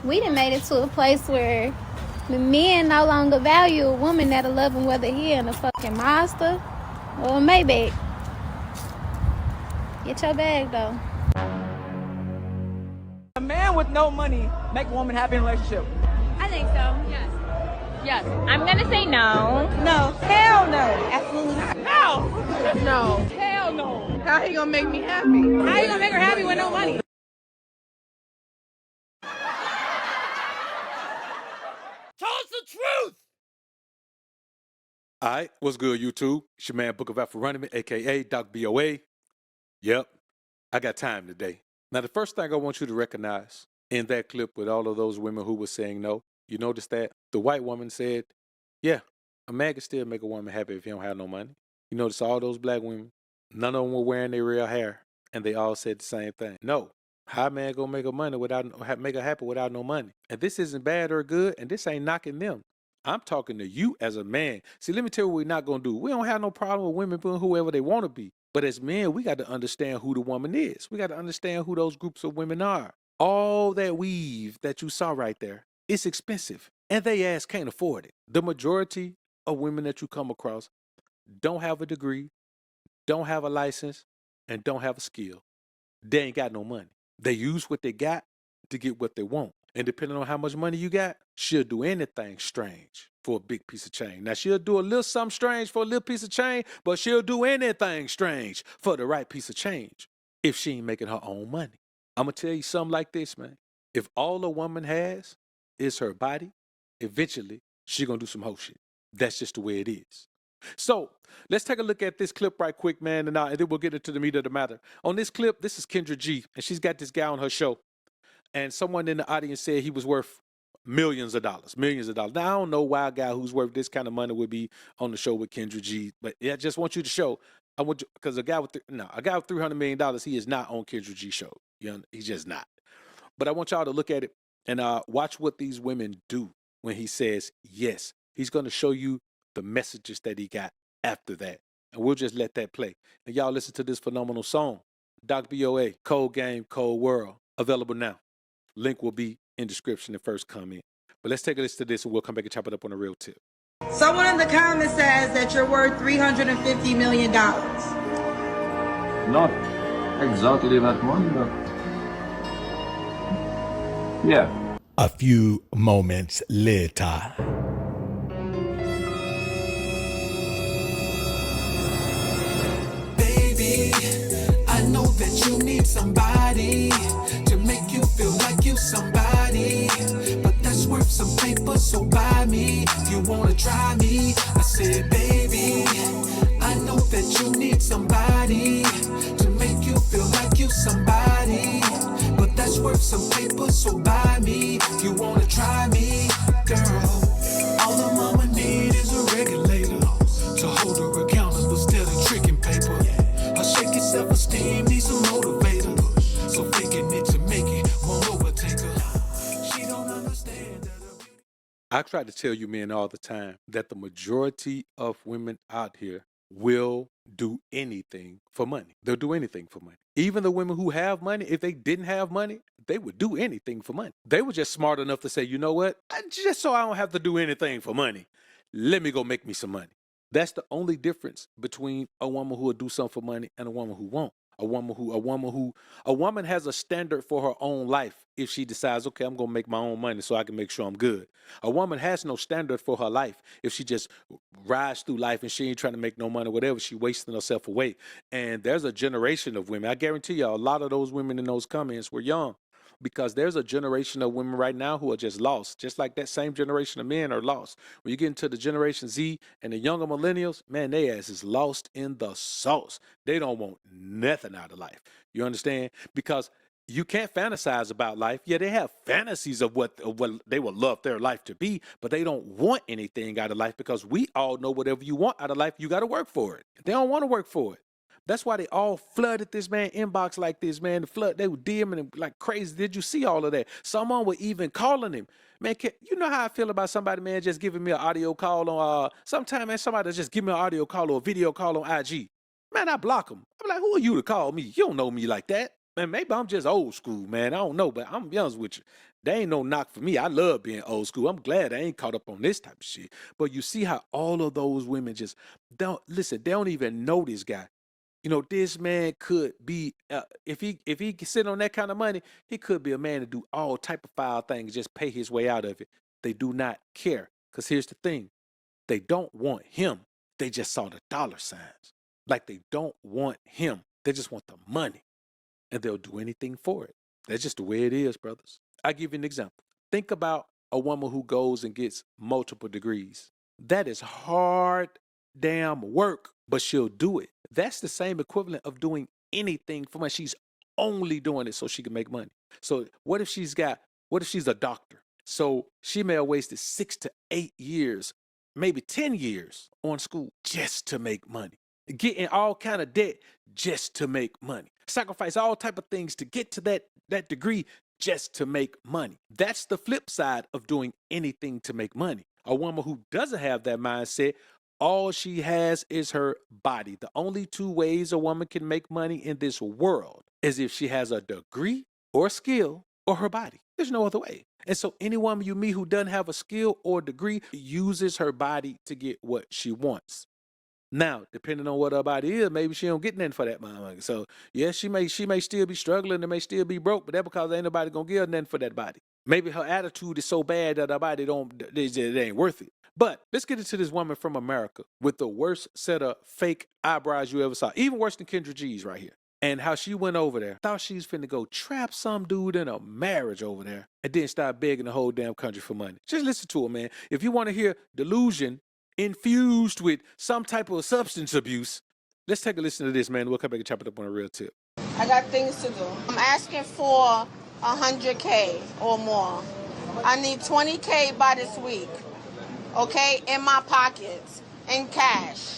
We done made it to a place where the men no longer value a woman that'll love him whether he in a fucking Mazda or a Maybach. Get your bag though. A man with no money make a woman happy in a relationship. I think so. Yes. Yes. I'm gonna say no. No. Hell no. Absolutely not. No! No. Hell no! How he gonna make me happy? How you gonna make her happy with no money? Tell us the truth! All right, what's good, YouTube? It's your man, Book of AlphaRonomy, a.k.a. Doc BOA. Yep, I got time today. Now, the first thing I want you to recognize in that clip with all of those women who were saying no, you notice that the white woman said, yeah, a man can still make a woman happy if he don't have no money. You notice all those black women, none of them were wearing their real hair, and they all said the same thing. No, how a man gonna make make her happy without no money? And this isn't bad or good, and this ain't knocking them. I'm talking to you as a man. See, let me tell you what we're not going to do. We don't have no problem with women being whoever they want to be. But as men, we got to understand who the woman is. We got to understand who those groups of women are. All that weave that you saw right there, it's expensive. And they ass can't afford it. The majority of women that you come across don't have a degree, don't have a license, and don't have a skill. They ain't got no money. They use what they got to get what they want. And depending on how much money you got, she'll do anything strange for a big piece of change. Now, she'll do a little something strange for a little piece of change, but she'll do anything strange for the right piece of change if she ain't making her own money. I'm going to tell you something like this, man. If all a woman has is her body, eventually she going to do some whole shit. That's just the way it is. So let's take a look at this clip right quick, man, and then we'll get into the meat of the matter. On this clip, this is Kendra G, and she's got this guy on her show. And someone in the audience said he was worth millions of dollars. Now, I don't know why a guy who's worth this kind of money would be on the show with Kendra G, but I just want you to show. I want you, because a guy with $300 million, he is not on Kendra G show. You know, he's just not. But I want y'all to look at it and watch what these women do when he says yes. He's going to show you the messages that he got after that, and we'll just let that play. And y'all listen to this phenomenal song, Doc BOA, Cold Game, Cold World, available now. Link will be in description and first comment. But let's take a listen to this and we'll come back and chop it up on a real tip. Someone in the comments says that you're worth $350 million. Not exactly that one, but yeah. A few moments later. Baby, I know that you need somebody to make you feel like you somebody, but that's worth some paper, so buy me if you wanna try me. I said, baby, I know that you need somebody to make you feel like you somebody, but that's worth some paper, so buy me if you wanna try me. Girl, all the mama need is a regulator to hold her accountable instead of tricking paper. Her shaky self-esteem needs a motivator, so faking it to make it won't overtake her. She don't understand that. I try to tell you men all the time that the majority of women out here will do anything for money. They'll do anything for money. Even the women who have money, if they didn't have money, they would do anything for money. They were just smart enough to say, you know what? Just so I don't have to do anything for money, let me go make me some money. That's the only difference between a woman who will do something for money and a woman who won't. A woman has a standard for her own life if she decides, okay, I'm going to make my own money so I can make sure I'm good. A woman has no standard for her life if she just rides through life and she ain't trying to make no money, whatever, she wasting herself away. And there's a generation of women. I guarantee you a lot of those women in those comments were young, because there's a generation of women right now who are just lost, just like that same generation of men are lost. When you get into the Generation Z and the younger millennials, man, they ass is lost in the sauce. They don't want nothing out of life. You understand? Because you can't fantasize about life. Yeah, they have fantasies of what they would love their life to be, but they don't want anything out of life, because we all know whatever you want out of life, you got to work for it. They don't want to work for it. That's why they all flooded this man inbox like this, man. They were DMing him like crazy. Did you see all of that? Someone were even calling him. Man, you know how I feel about somebody, man, just giving me an audio call on, sometime, man, somebody just give me an audio call or a video call on IG. Man, I block them. I'm like, who are you to call me? You don't know me like that. Man, maybe I'm just old school, man. I don't know, but I'm young with you. There ain't no knock for me. I love being old school. I'm glad I ain't caught up on this type of shit. But you see how all of those women just don't listen. They don't even know this guy. You know, this man could be if he sit on that kind of money, he could be a man to do all type of foul things, just pay his way out of it. They do not care. Because here's the thing. They don't want him. They just saw the dollar signs. Like they don't want him. They just want the money. And they'll do anything for it. That's just the way it is, brothers. I'll give you an example. Think about a woman who goes and gets multiple degrees. That is hard damn work, but she'll do it. That's the same equivalent of doing anything for money. She's only doing it so she can make money. So what if she's a doctor? So she may have wasted 6 to 8 years, maybe 10 years on school just to make money. Getting all kind of debt just to make money. Sacrifice all type of things to get to that degree just to make money. That's the flip side of doing anything to make money. A woman who doesn't have that mindset, all she has is her body. The only 2 ways a woman can make money in this world is if she has a degree or skill or her body. There's no other way. And so any woman you meet who doesn't have a skill or degree uses her body to get what she wants. Now, depending on what her body is, maybe she don't get nothing for that money. So, yeah, she may still be struggling and may still be broke, but that's because ain't nobody gonna give her nothing for that body. Maybe her attitude is so bad that her body it ain't worth it. But let's get into this woman from America with the worst set of fake eyebrows you ever saw. Even worse than Kendra G's right here. And how she went over there, thought she was finna go trap some dude in a marriage over there, and then start begging the whole damn country for money. Just listen to her, man. If you want to hear delusion infused with some type of substance abuse, let's take a listen to this, man. We'll come back and chop it up on a real tip. I got things to do. I'm asking for 100K or more. I need 20K by this week, okay, in my pockets, in cash.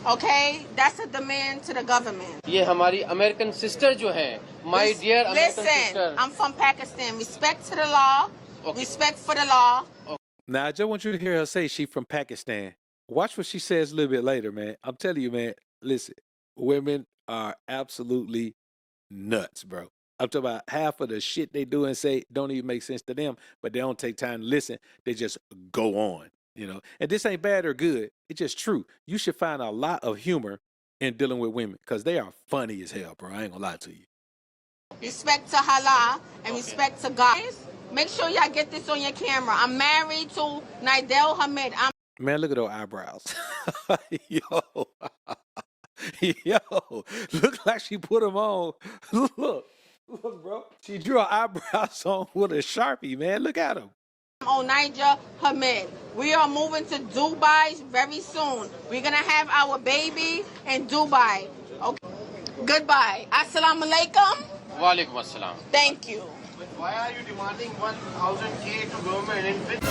Okay, that's a demand to the government. ये हमारी American sister जो है, my dear American sister. Listen, I'm from Pakistan. Respect to the law. Okay. Respect for the law. Okay. Now, I just want you to hear her say she's from Pakistan. Watch what she says a little bit later, man. I'm telling you, man, listen, women are absolutely nuts, bro. I'm talking about half of the shit they do and say don't even make sense to them, but they don't take time to listen. They just go on, you know. And this ain't bad or good. It's just true. You should find a lot of humor in dealing with women because they are funny as hell, bro. I ain't gonna lie to you. Respect to Allah and respect to God. Make sure y'all get this on your camera. I'm married to Nidel Hamid. Man, look at those eyebrows. Yo. Yo. Look like she put them on. Look, bro. She drew her eyebrows on with a Sharpie, man. Look at them. Nidel Hamid. We are moving to Dubai very soon. We're going to have our baby in Dubai. Okay. Goodbye. Assalamu alaikum. Wa alaikum assalam. Thank you. Why are you demanding 1,000K to government?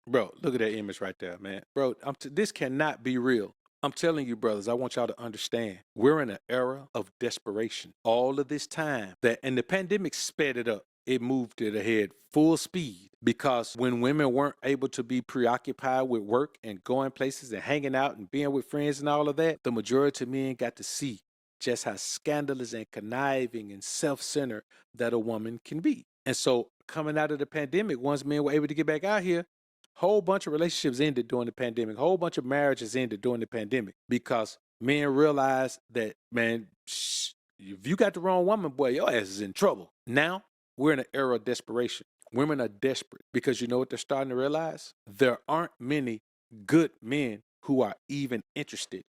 Bro, look at that image right there, man. Bro, this cannot be real. I'm telling you, brothers, I want y'all to understand. We're in an era of desperation. All of this time and the pandemic sped it up. It moved it ahead full speed because when women weren't able to be preoccupied with work and going places and hanging out and being with friends and all of that, the majority of men got to see just how scandalous and conniving and self-centered that a woman can be. And so coming out of the pandemic, once men were able to get back out here, whole bunch of relationships ended during the pandemic. Whole bunch of marriages ended during the pandemic because men realized that, man, if you got the wrong woman, boy, your ass is in trouble. Now, we're in an era of desperation. Women are desperate because you know what they're starting to realize? There aren't many good men who are even interested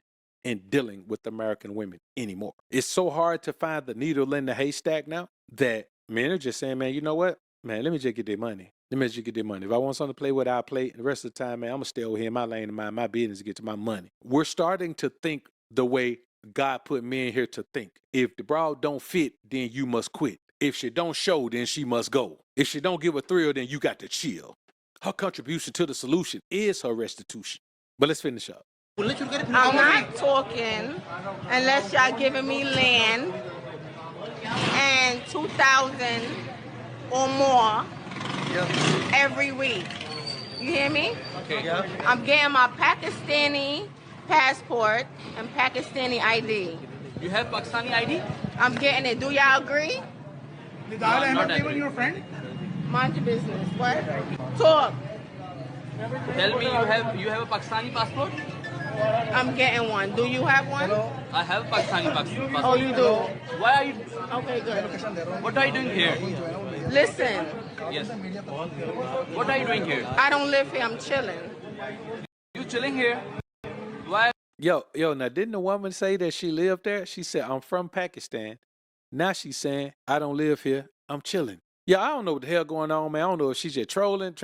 in dealing with American women anymore. It's so hard to find the needle in the haystack now that men are just saying, man, you know what? Man, let me just get their money. Let me just get their money. If I want something to play with, I'll play. And the rest of the time, man, I'm going to stay over here in my lane and mind my business and get to my money. We're starting to think the way God put men here to think. If the broad don't fit, then you must quit. If she don't show, then she must go. If she don't give a thrill, then you got to chill. Her contribution to the solution is her restitution. But let's finish up. I'm not talking unless y'all giving me land and 2,000 or more every week. You hear me? Okay. I'm getting my Pakistani passport and Pakistani ID. You have Pakistani ID? I'm getting it. Do y'all agree? Did No, I'm not even angry. your friend? Mind your business. What? Talk. Tell me, you have a Pakistani passport? I'm getting one. Do you have one? I have a Pakistani passport. Oh, you do? Why are you? Okay, good. What are you doing here? Listen, Yes. What are you doing here? I don't live here. I'm chilling. You chilling here? Why? Yo, now didn't the woman say that she lived there? She said, I'm from Pakistan. Now she's saying, I don't live here. I'm chilling. Yeah, I don't know what the hell going on, man. I don't know if she's just trolling,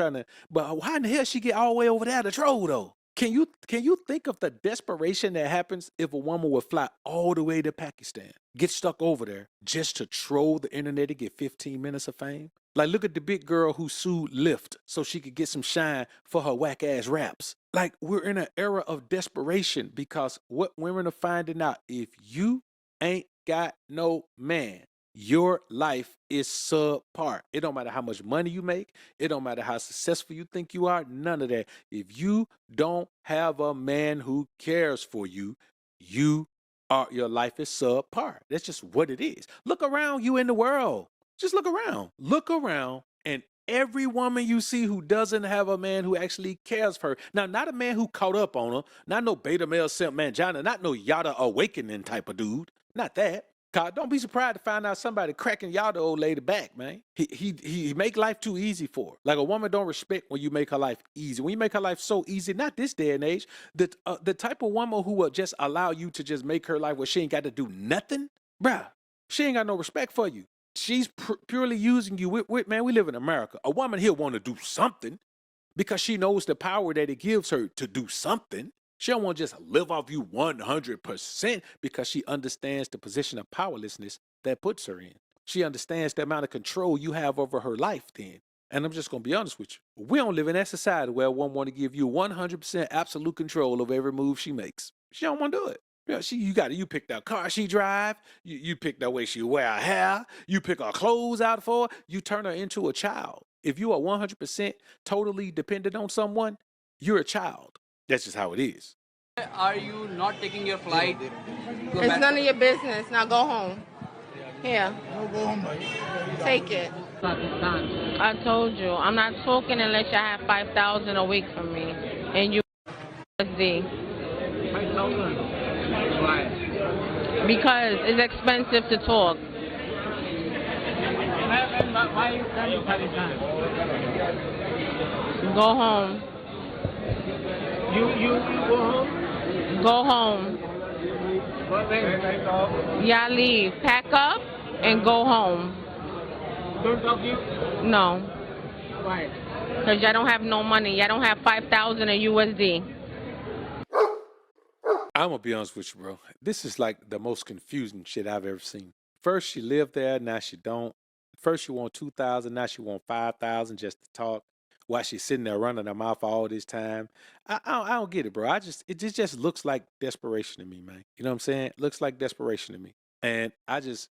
but why in the hell she get all the way over there to troll though? Can you think of the desperation that happens if a woman would fly all the way to Pakistan, get stuck over there just to troll the internet to get 15 minutes of fame? Like, look at the big girl who sued Lyft so she could get some shine for her whack ass raps. Like, we're in an era of desperation because what women are finding out, if you ain't got no man, your life is subpar. It don't matter how much money you make. It don't matter how successful you think you are. None of that. If you don't have a man who cares for you, your life is subpar. That's just what it is. Look around you in the world. Just look around. Look around, and every woman you see who doesn't have a man who actually cares for her. Now, not a man who caught up on her. Not no beta male simp mangina. Not no yada awakening type of dude. Not that. God, don't be surprised to find out somebody cracking y'all the old lady back, man. He make life too easy for her. Like, a woman don't respect when you make her life easy. When you make her life so easy, not this day and age, the type of woman who will just allow you to just make her life where she ain't got to do nothing, bruh, she ain't got no respect for you. She's purely using you. Man, we live in America. A woman here want to do something because she knows the power that it gives her to do something. She don't want to just live off you 100% because she understands the position of powerlessness that puts her in. She understands the amount of control you have over her life then. And I'm just going to be honest with you. We don't live in that society where one want to give you 100% absolute control of every move she makes. She don't want to do it. Yeah, you pick that car she drive, you pick the way she wear her hair, you pick her clothes out for her, you turn her into a child. If you are 100% totally dependent on someone, you're a child. That's just how it is. Are you not taking your flight? It's none of your business. Now go home. Here. Go home, boy. Take it. I told you, I'm not talking unless you have 5,000 a week from me. And you USD. 5,000. Why? Because it's expensive to talk. Why you tell you Pakistan? Go home. You go home? Go home. Yeah, leave. Pack up and go home. Don't talk to you? No. Why? Because y'all don't have no money. Y'all don't have 5,000 in USD. I'm going to be honest with you, bro. This is like the most confusing shit I've ever seen. First she lived there, now she don't. First she want 2,000, now she want 5,000 just to talk. While she's sitting there running her mouth all this time. I don't get it, bro. It just looks like desperation to me, man. You know what I'm saying? It looks like desperation to me. And it's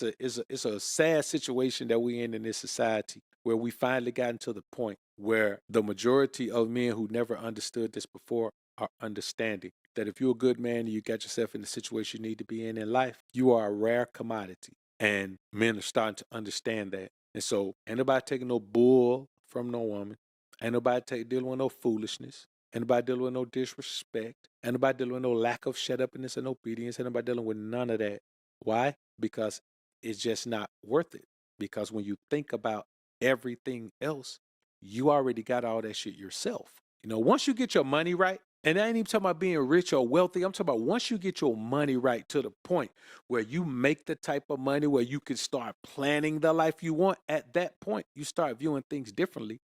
a sad situation that we're in this society where we finally gotten to the point where the majority of men who never understood this before are understanding that if you're a good man and you got yourself in the situation you need to be in life, you are a rare commodity. And men are starting to understand that. And so ain't nobody taking no bull from no woman. Ain't nobody dealing with no foolishness. Ain't nobody dealing with no disrespect. Ain't nobody dealing with no lack of shut-upness and obedience. Ain't nobody dealing with none of that. Why? Because it's just not worth it. Because when you think about everything else, you already got all that shit yourself. You know, once you get your money right, and I ain't even talking about being rich or wealthy. I'm talking about once you get your money right to the point where you make the type of money where you can start planning the life you want, at that point, you start viewing things differently.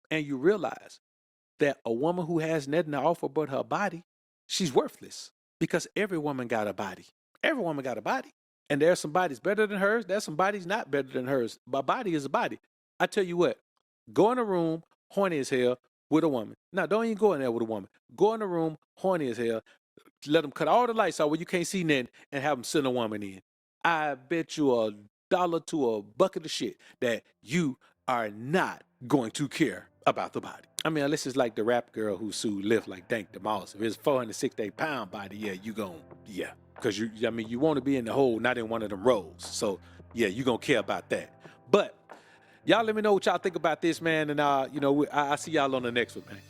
And you realize that a woman who has nothing to offer but her body, she's worthless. Because every woman got a body. Every woman got a body. And there's some bodies better than hers. There's some bodies not better than hers. But a body is a body. I tell you what, go in a room, horny as hell, with a woman. Now, don't even go in there with a woman. Go in a room, horny as hell, let them cut all the lights out where you can't see nothing and have them send a woman in. I bet you $1 to a bucket of shit that you are not going to care about the body. I mean, unless it's like the rap girl who sued Lyft, like Dank the Moss. If it's 468-pound body, yeah, you gon' Because you want to be in the hole, not in one of them roles. So, yeah, you going to care about that. But y'all let me know what y'all think about this, man. And, you know, I see y'all on the next one, man.